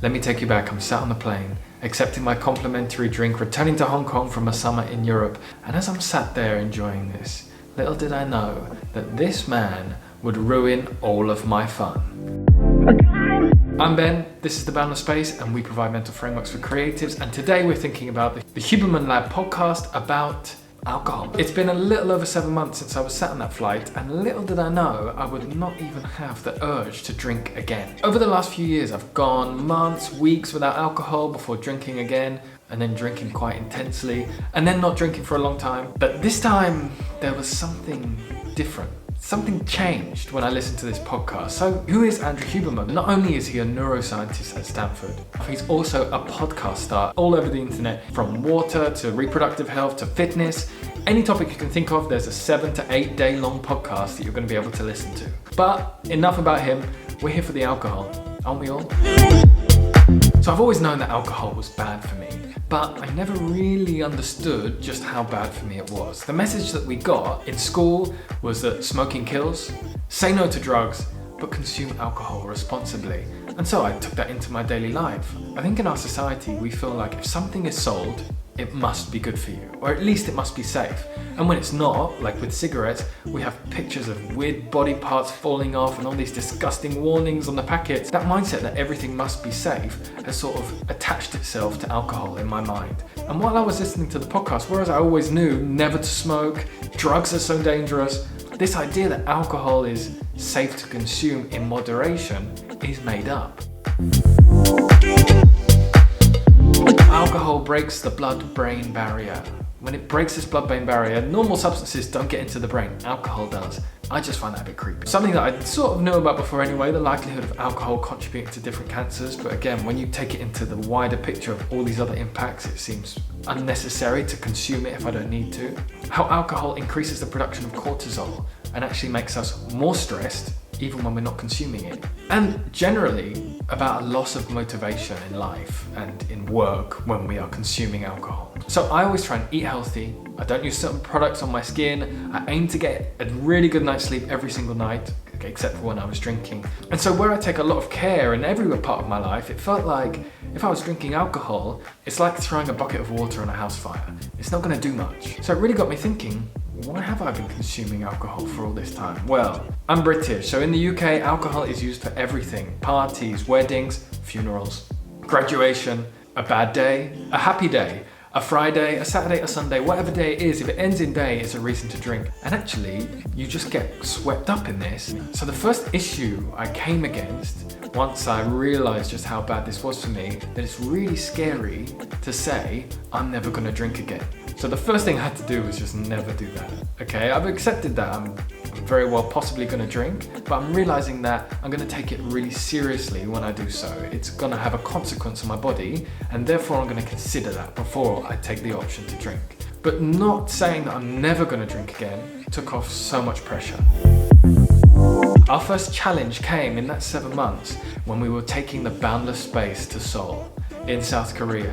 Let me take you back. I'm sat on the plane, accepting my complimentary drink, returning to Hong Kong from a summer in Europe. And as I'm sat there enjoying this, little did I know that this man would ruin all of my fun. I'm Ben, this is the Boundless Space, and we provide mental frameworks for creatives. And today we're thinking about the Huberman Lab podcast about alcohol. It's been a little over 7 months since I was sat on that flight, and little did I know I would not even have the urge to drink again. Over the last few years, I've gone months, weeks without alcohol before drinking again, and then drinking quite intensely, and then not drinking for a long time. But this time, there was something different. Something changed when I listened to this podcast. So who is Andrew Huberman? Not only is he a neuroscientist at Stanford, he's also a podcast star all over the internet, from water to reproductive health to fitness. Any topic you can think of, there's a 7 to 8 day long podcast that you're going to be able to listen to. But enough about him, we're here for the alcohol, aren't we all? So I've always known that alcohol was bad for me, but I never really understood just how bad for me it was. The message that we got in school was that smoking kills, say no to drugs, but consume alcohol responsibly. And so I took that into my daily life. I think in our society, we feel like if something is sold, it must be good for you, or at least it must be safe. And when it's not, like with cigarettes, we have pictures of weird body parts falling off and all these disgusting warnings on the packets. That mindset that everything must be safe has sort of attached itself to alcohol in my mind. And while I was listening to the podcast, whereas I always knew never to smoke, drugs are so dangerous, this idea that alcohol is safe to consume in moderation is made up. Alcohol breaks the blood-brain barrier. When it breaks this blood-brain barrier, normal substances don't get into the brain. Alcohol does. I just find that a bit creepy. Something that I sort of knew about before anyway, the likelihood of alcohol contributing to different cancers. But again, when you take it into the wider picture of all these other impacts, it seems unnecessary to consume it if I don't need to. How alcohol increases the production of cortisol and actually makes us more stressed even when we're not consuming it. And generally, about a loss of motivation in life and in work when we are consuming alcohol. So I always try and eat healthy. I don't use certain products on my skin. I aim to get a really good night's sleep every single night, except for when I was drinking. And so where I take a lot of care in every part of my life, it felt like if I was drinking alcohol, it's like throwing a bucket of water on a house fire. It's not gonna do much. So it really got me thinking, why have I been consuming alcohol for all this time? Well, I'm British, so in the UK, alcohol is used for everything. Parties, weddings, funerals, graduation, a bad day, a happy day, a Friday, a Saturday, a Sunday, whatever day it is, if it ends in day, it's a reason to drink. And actually, you just get swept up in this. So the first issue I came against, once I realized just how bad this was for me, that it's really scary to say, I'm never gonna drink again. So the first thing I had to do was just never do that. Okay, I've accepted that I'm very well possibly gonna drink, but I'm realizing that I'm gonna take it really seriously when I do so. It's gonna have a consequence on my body, and therefore I'm gonna consider that before I take the option to drink. But not saying that I'm never gonna drink again took off so much pressure. Our first challenge came in that 7 months when we were taking the Boundless Space to Seoul in South Korea.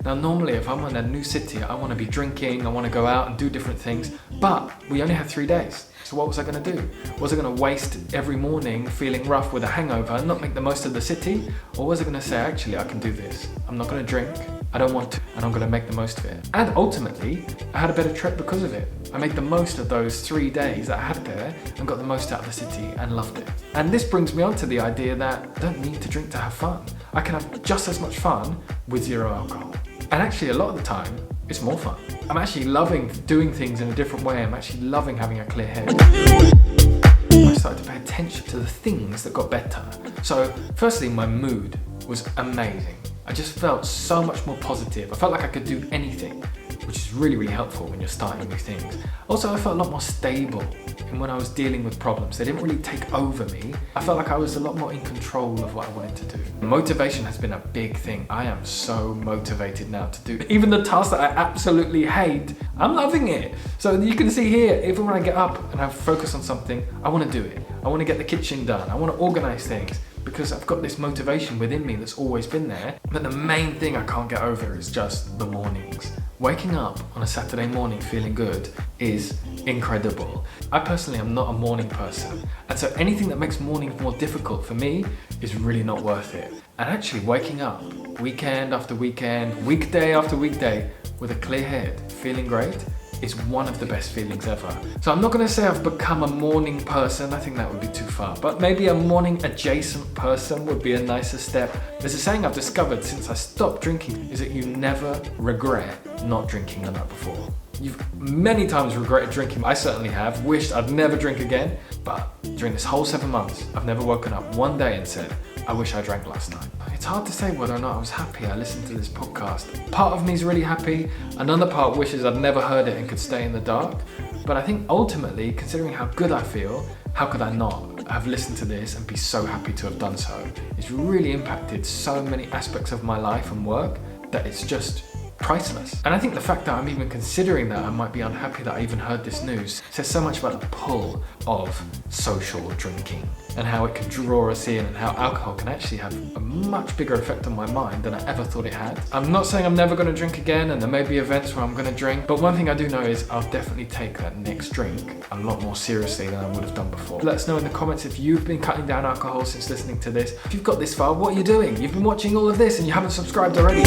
Now normally if I'm in a new city, I want to be drinking, I want to go out and do different things, but we only had 3 days. So what was I going to do? Was I going to waste every morning feeling rough with a hangover and not make the most of the city? Or was I going to say, actually, I can do this. I'm not going to drink, I don't want to, and I'm going to make the most of it. And ultimately, I had a better trip because of it. I made the most of those 3 days that I had there and got the most out of the city and loved it. And this brings me on to the idea that I don't need to drink to have fun. I can have just as much fun with zero alcohol. And actually, a lot of the time, it's more fun. I'm actually loving doing things in a different way. I'm actually loving having a clear head. I started to pay attention to the things that got better. So firstly, my mood was amazing. I just felt so much more positive. I felt like I could do anything, which is really, really helpful when you're starting new things. Also, I felt a lot more stable in when I was dealing with problems. They didn't really take over me. I felt like I was a lot more in control of what I wanted to do. Motivation has been a big thing. I am so motivated now to do even the tasks that I absolutely hate. I'm loving it. So you can see here, even when I get up and I focus on something, I want to do it. I want to get the kitchen done. I want to organize things, because I've got this motivation within me that's always been there. But the main thing I can't get over is just the mornings. Waking up on a Saturday morning feeling good is incredible. I personally am not a morning person, and so anything that makes mornings more difficult for me is really not worth it. And actually waking up weekend after weekend, weekday after weekday with a clear head, feeling great, is one of the best feelings ever. So I'm not going to say I've become a morning person, I think that would be too far, but maybe a morning adjacent person would be a nicer step. There's a saying I've discovered since I stopped drinking, is that you never regret not drinking the night before. You've many times regretted drinking. I certainly have, wished I'd never drink again, but during this whole 7 months, I've never woken up one day and said, I wish I drank last night. It's hard to say whether or not I was happy I listened to this podcast. Part of me is really happy, another part wishes I'd never heard it and could stay in the dark. But I think ultimately, considering how good I feel, how could I not have listened to this and be so happy to have done so? It's really impacted so many aspects of my life and work that it's just priceless. And I think the fact that I'm even considering that I might be unhappy that I even heard this news says so much about the pull of social drinking and how it can draw us in, and how alcohol can actually have a much bigger effect on my mind than I ever thought it had. I'm not saying I'm never going to drink again, and there may be events where I'm going to drink, but one thing I do know is I'll definitely take that next drink a lot more seriously than I would have done before. Let us know in the comments if you've been cutting down alcohol since listening to this. If you've got this far, what are you doing? You've been watching all of this and you haven't subscribed already.